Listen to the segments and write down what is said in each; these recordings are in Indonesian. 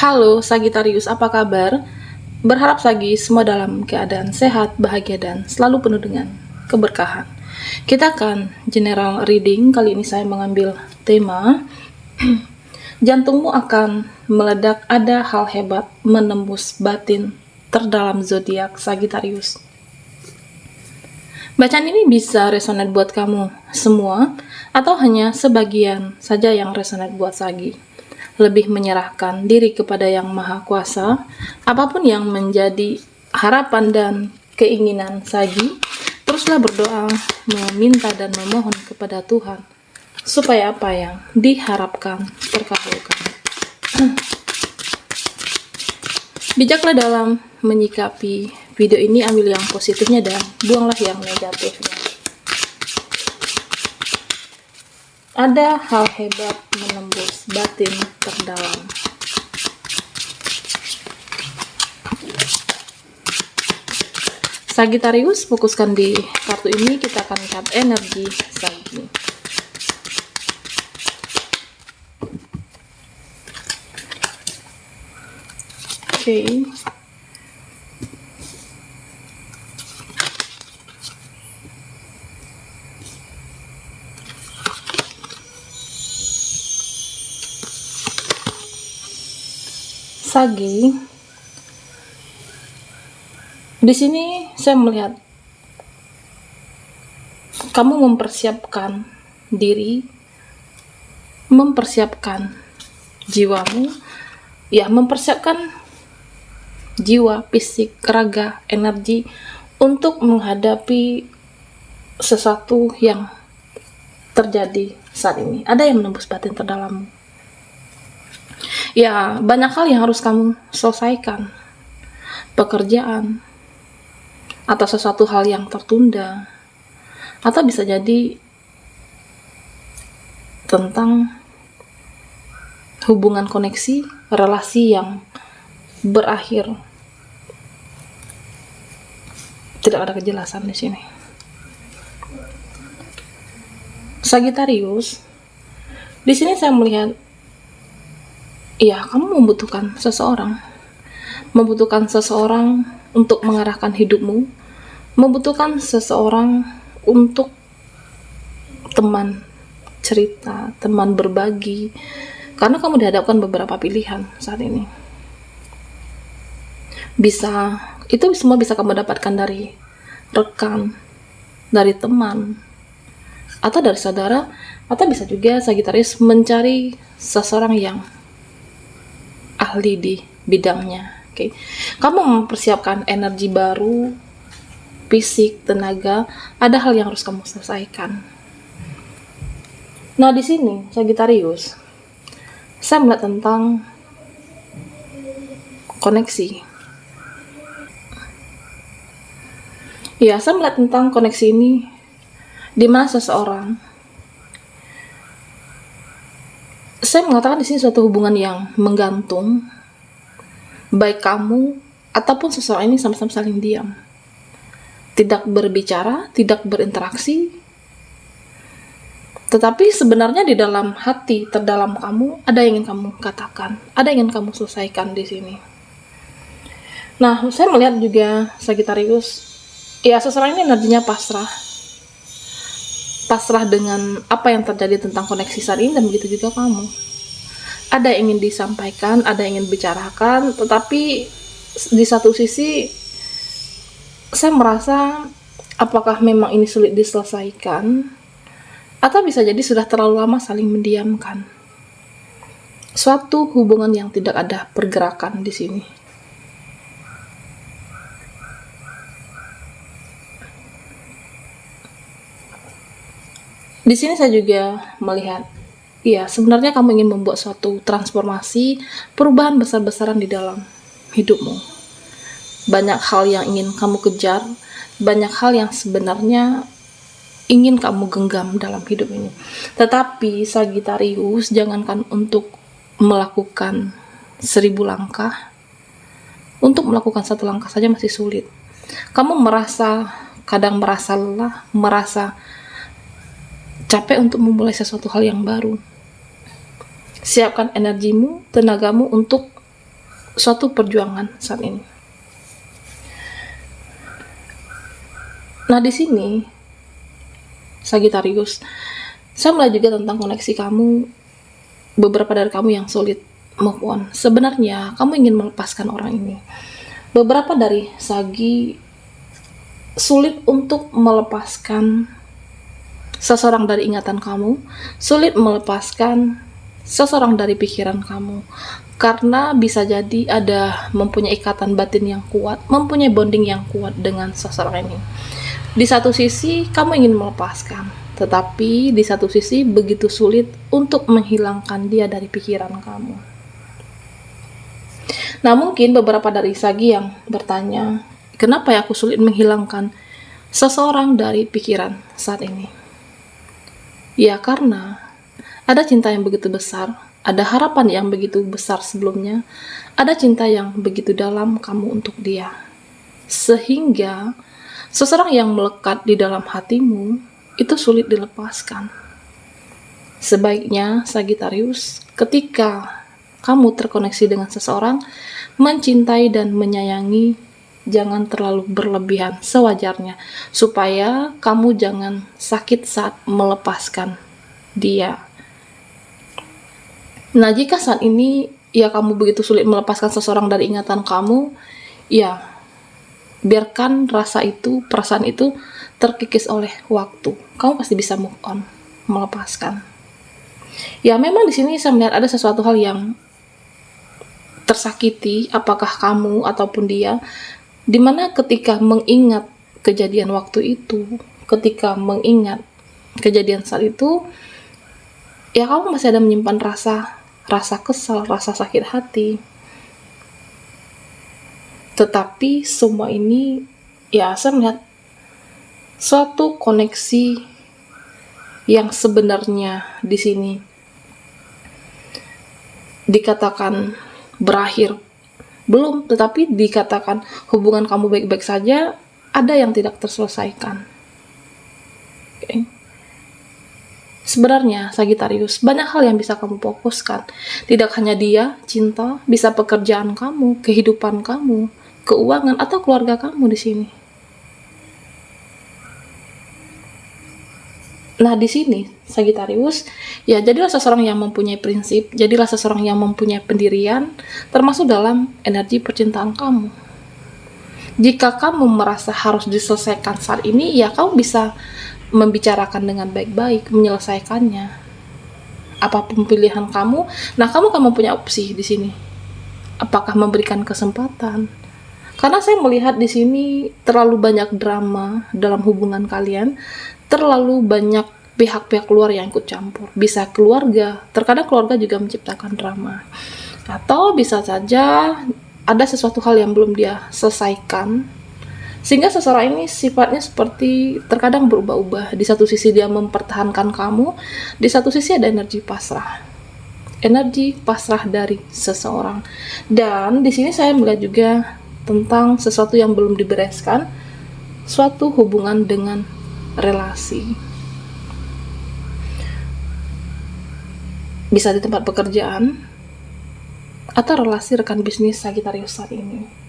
Halo Sagitarius, apa kabar? Berharap Sagi semua dalam keadaan sehat, bahagia, dan selalu penuh dengan keberkahan. Kita akan general reading. Kali ini saya mengambil tema jantungmu akan meledak, ada hal hebat menembus batin terdalam zodiak Sagitarius. Bacaan ini bisa resonate buat kamu semua atau hanya sebagian saja yang resonate buat Sagi. Lebih menyerahkan diri kepada Yang Maha Kuasa, apapun yang menjadi harapan dan keinginan Sagi, teruslah berdoa, meminta dan memohon kepada Tuhan supaya apa yang diharapkan terkabulkan. Bijaklah dalam menyikapi video ini, ambil yang positifnya dan buanglah yang negatifnya. Ada hal hebat menembus batin terdalam. Sagitarius, fokuskan di kartu ini, kita akan lihat energi Sagi. Oke. Sagi, di sini saya melihat kamu mempersiapkan diri, mempersiapkan jiwamu, ya, mempersiapkan jiwa, fisik, raga, energi untuk menghadapi sesuatu yang terjadi saat ini. Ada yang menembus batin terdalammu. Ya, banyak hal yang harus kamu selesaikan. Pekerjaan, atau sesuatu hal yang tertunda, atau bisa jadi tentang hubungan koneksi, relasi yang berakhir. Tidak ada kejelasan di sini. Sagitarius, di sini saya melihat, ya, kamu membutuhkan seseorang untuk mengarahkan hidupmu, membutuhkan seseorang untuk teman cerita, teman berbagi, karena kamu dihadapkan beberapa pilihan saat ini. Itu semua bisa kamu dapatkan dari rekan, dari teman, atau dari saudara, atau bisa juga Sagitarius mencari seseorang yang ahli di bidangnya. Oke. Kamu mempersiapkan energi baru, fisik, tenaga, ada hal yang harus kamu selesaikan. Nah, di sini Sagitarius, saya melihat tentang koneksi. Ya, saya melihat tentang koneksi ini di mana seseorang, saya mengatakan di sini suatu hubungan yang menggantung, baik kamu ataupun seseorang ini sama-sama saling diam, tidak berbicara, tidak berinteraksi, tetapi sebenarnya di dalam hati terdalam kamu ada yang ingin kamu katakan, ada yang ingin kamu selesaikan di sini. Nah, saya melihat juga Sagitarius, ya, seseorang ini energinya pasrah dengan apa yang terjadi tentang koneksi saat ini, dan begitu juga kamu. Ada yang ingin disampaikan, ada yang ingin bicarakan, tetapi di satu sisi saya merasa apakah memang ini sulit diselesaikan, atau bisa jadi sudah terlalu lama saling mendiamkan. Suatu hubungan yang tidak ada pergerakan di sini. Di sini saya juga melihat, ya, sebenarnya kamu ingin membuat suatu transformasi, perubahan besar-besaran di dalam hidupmu. Banyak hal yang ingin kamu kejar, banyak hal yang sebenarnya ingin kamu genggam dalam hidup ini. Tetapi Sagitarius, jangankan untuk melakukan 1000 langkah, untuk melakukan 1 langkah saja masih sulit. Kamu kadang merasa lelah, merasa capek untuk memulai sesuatu hal yang baru. Siapkan energimu, tenagamu untuk suatu perjuangan saat ini. Nah, di sini Sagittarius, saya melihat juga tentang koneksi kamu, beberapa dari kamu yang sulit move on. Sebenarnya kamu ingin melepaskan orang ini. Beberapa dari Sagi sulit untuk melepaskan seseorang dari ingatan kamu, sulit melepaskan seseorang dari pikiran kamu, karena bisa jadi ada mempunyai ikatan batin yang kuat, mempunyai bonding yang kuat dengan seseorang ini. Di satu sisi kamu ingin melepaskan, tetapi di satu sisi begitu sulit untuk menghilangkan dia dari pikiran kamu. Nah, mungkin beberapa dari Sagi yang bertanya, kenapa ya aku sulit menghilangkan seseorang dari pikiran saat ini? Ya, karena ada cinta yang begitu besar, ada harapan yang begitu besar sebelumnya, ada cinta yang begitu dalam kamu untuk dia. Sehingga seseorang yang melekat di dalam hatimu itu sulit dilepaskan. Sebaiknya Sagittarius, ketika kamu terkoneksi dengan seseorang, mencintai dan menyayangi, jangan terlalu berlebihan, sewajarnya, supaya kamu jangan sakit saat melepaskan dia. Nah, jika saat ini ya kamu begitu sulit melepaskan seseorang dari ingatan kamu, ya biarkan rasa itu, perasaan itu terkikis oleh waktu. Kamu pasti bisa move on, melepaskan. Ya, memang di sini saya melihat ada sesuatu hal yang tersakiti, apakah kamu ataupun dia, dimana ketika mengingat kejadian waktu itu, ketika mengingat kejadian saat itu, ya kamu masih ada menyimpan rasa kesal, rasa sakit hati. Tetapi semua ini, ya saya melihat suatu koneksi yang sebenarnya di sini dikatakan berakhir belum, tetapi dikatakan hubungan kamu baik-baik saja, ada yang tidak terselesaikan. Okay. Sebenarnya Sagittarius, banyak hal yang bisa kamu fokuskan. Tidak hanya dia, cinta, bisa pekerjaan kamu, kehidupan kamu, keuangan, atau keluarga kamu di sini. Nah, di sini Sagittarius, ya jadilah seseorang yang mempunyai prinsip, jadilah seseorang yang mempunyai pendirian, termasuk dalam energi percintaan kamu. Jika kamu merasa harus diselesaikan saat ini, ya kamu bisa membicarakan dengan baik-baik, menyelesaikannya. Apapun pilihan kamu, nah kamu kan mempunyai opsi di sini. Apakah memberikan kesempatan? Karena saya melihat di sini terlalu banyak drama dalam hubungan kalian, terlalu banyak pihak-pihak luar yang ikut campur. Bisa keluarga, terkadang keluarga juga menciptakan drama. Atau bisa saja ada sesuatu hal yang belum dia selesaikan, sehingga seseorang ini sifatnya seperti terkadang berubah-ubah. Di satu sisi dia mempertahankan kamu, di satu sisi ada energi pasrah. Energi pasrah dari seseorang. Dan di sini saya melihat juga tentang sesuatu yang belum dibereskan, suatu hubungan dengan relasi. Bisa di tempat pekerjaan atau relasi rekan bisnis Sagittarius saat ini.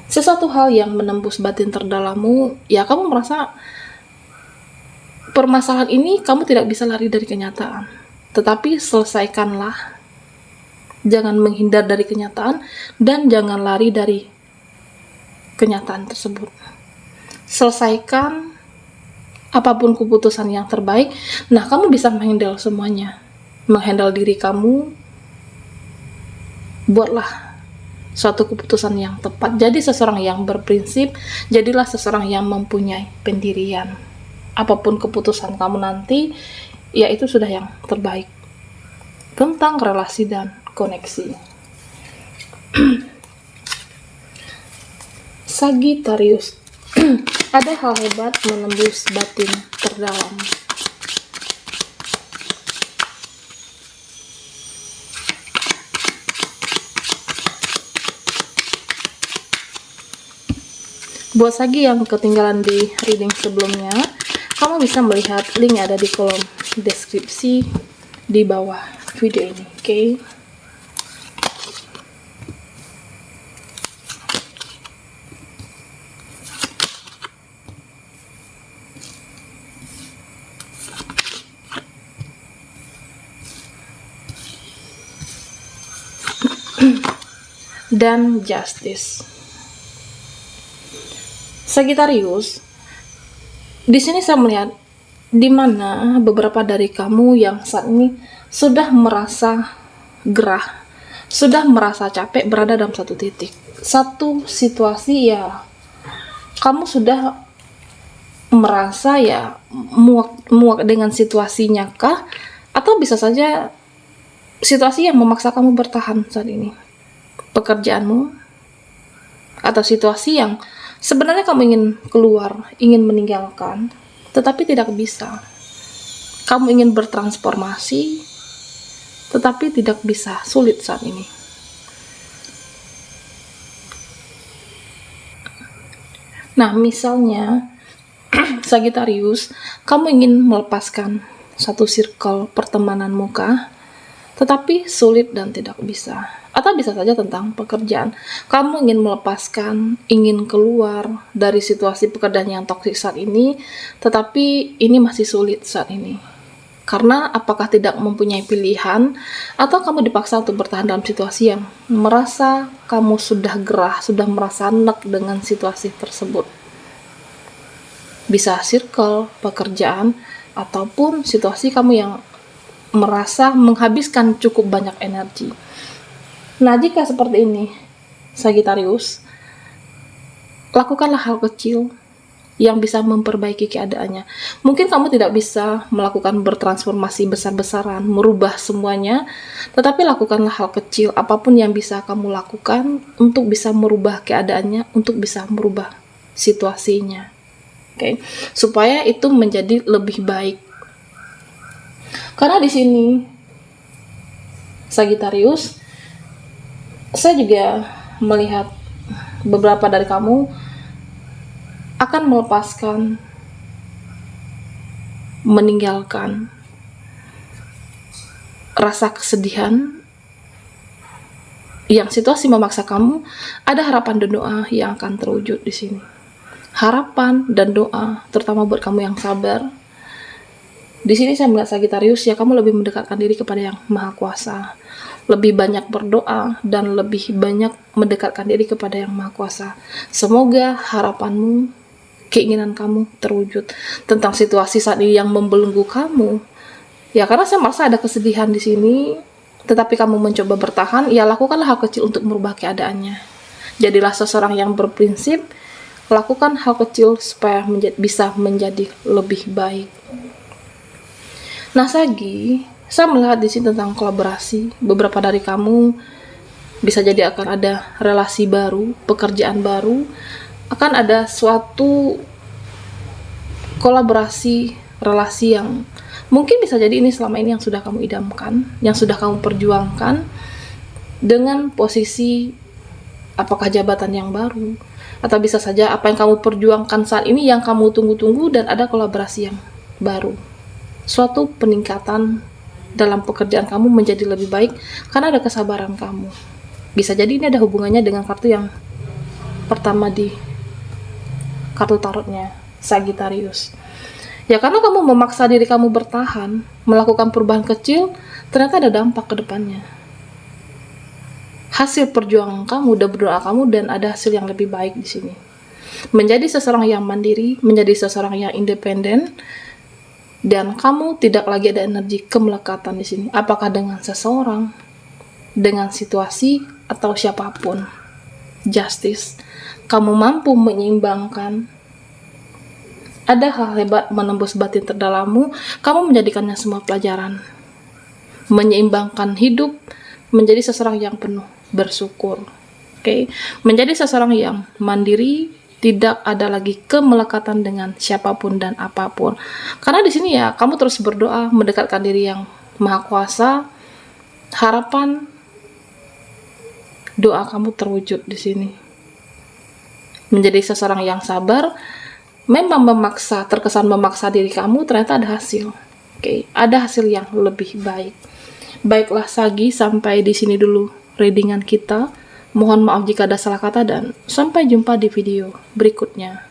Sesuatu hal yang menembus batin terdalammu, ya kamu merasa permasalahan ini kamu tidak bisa lari dari kenyataan. Tetapi selesaikanlah. Jangan menghindar dari kenyataan dan jangan lari dari kenyataan tersebut. Selesaikan apapun keputusan yang terbaik. Nah, kamu bisa menghandle semuanya. Menghandle diri kamu. Buatlah suatu keputusan yang tepat. Jadi seseorang yang berprinsip, jadilah seseorang yang mempunyai pendirian. Apapun keputusan kamu nanti, ya itu sudah yang terbaik. Tentang relasi dan koneksi. Sagittarius, ada hal hebat menembus batin terdalam. Buat Sagi yang ketinggalan di reading sebelumnya, kamu bisa melihat link ada di kolom deskripsi di bawah video ini, oke? dan justice. Sagittarius, di sini saya melihat di mana beberapa dari kamu yang saat ini sudah merasa gerah, sudah merasa capek berada dalam satu titik, satu situasi ya kamu sudah merasa ya muak dengan situasinya kah, atau bisa saja situasi yang memaksa kamu bertahan saat ini, pekerjaanmu, atau situasi yang sebenarnya kamu ingin keluar, ingin meninggalkan, tetapi tidak bisa. Kamu ingin bertransformasi, tetapi tidak bisa, sulit saat ini. Nah, misalnya Sagittarius, kamu ingin melepaskan satu circle pertemananmu kah? Tetapi sulit dan tidak bisa. Atau bisa saja tentang pekerjaan. Kamu ingin melepaskan, ingin keluar dari situasi pekerjaan yang toksik saat ini, tetapi ini masih sulit saat ini. Karena apakah tidak mempunyai pilihan, atau kamu dipaksa untuk bertahan dalam situasi yang merasa kamu sudah gerah, sudah merasa enak dengan situasi tersebut. Bisa circle, pekerjaan, ataupun situasi kamu yang merasa menghabiskan cukup banyak energi. Nah, jika seperti ini, Sagittarius, lakukanlah hal kecil yang bisa memperbaiki keadaannya. Mungkin kamu tidak bisa melakukan bertransformasi besar-besaran, merubah semuanya, tetapi lakukanlah hal kecil, apapun yang bisa kamu lakukan untuk bisa merubah keadaannya, untuk bisa merubah situasinya. Oke, supaya itu menjadi lebih baik. Karena di sini Sagittarius, saya juga melihat beberapa dari kamu akan melepaskan, meninggalkan rasa kesedihan yang situasi memaksa kamu. Ada harapan dan doa yang akan terwujud di sini. Harapan dan doa, terutama buat kamu yang sabar. Di sini saya melihat Sagittarius, ya kamu lebih mendekatkan diri kepada Yang Maha Kuasa, lebih banyak berdoa dan lebih banyak mendekatkan diri kepada Yang Maha Kuasa. Semoga harapanmu, keinginan kamu terwujud tentang situasi saat ini yang membelenggu kamu. Ya karena saya merasa ada kesedihan di sini, tetapi kamu mencoba bertahan, ya lakukanlah hal kecil untuk merubah keadaannya. Jadilah seseorang yang berprinsip. Lakukan hal kecil supaya bisa menjadi lebih baik. Nah, Sagi, saya melihat di sini tentang kolaborasi. Beberapa dari kamu bisa jadi akan ada relasi baru, pekerjaan baru, akan ada suatu kolaborasi, relasi yang mungkin bisa jadi ini selama ini yang sudah kamu idamkan, yang sudah kamu perjuangkan dengan posisi apakah jabatan yang baru, atau bisa saja apa yang kamu perjuangkan saat ini yang kamu tunggu-tunggu dan ada kolaborasi yang baru. Suatu peningkatan dalam pekerjaan kamu menjadi lebih baik karena ada kesabaran kamu. Bisa jadi ini ada hubungannya dengan kartu yang pertama di kartu tarotnya, Sagittarius. Ya karena kamu memaksa diri kamu bertahan, melakukan perubahan kecil, ternyata ada dampak ke depannya. Hasil perjuangan kamu, udah berdoa kamu, dan ada hasil yang lebih baik di sini. Menjadi seseorang yang mandiri, menjadi seseorang yang independen, dan kamu tidak lagi ada energi kemelekatan di sini. Apakah dengan seseorang, dengan situasi, atau siapapun. Justice. Kamu mampu menyeimbangkan. Ada hal hebat menembus batin terdalammu. Kamu menjadikannya semua pelajaran. Menyeimbangkan hidup, menjadi seseorang yang penuh bersyukur. Oke. Menjadi seseorang yang mandiri, tidak ada lagi kemelekatan dengan siapapun dan apapun. Karena di sini ya kamu terus berdoa, mendekatkan diri Yang Maha Kuasa. Harapan doa kamu terwujud di sini. Menjadi seseorang yang sabar, memang terkesan memaksa diri kamu, ternyata ada hasil. Oke, ada hasil yang lebih baik. Baiklah Sagi, sampai di sini dulu readingan kita. Mohon maaf jika ada salah kata dan sampai jumpa di video berikutnya.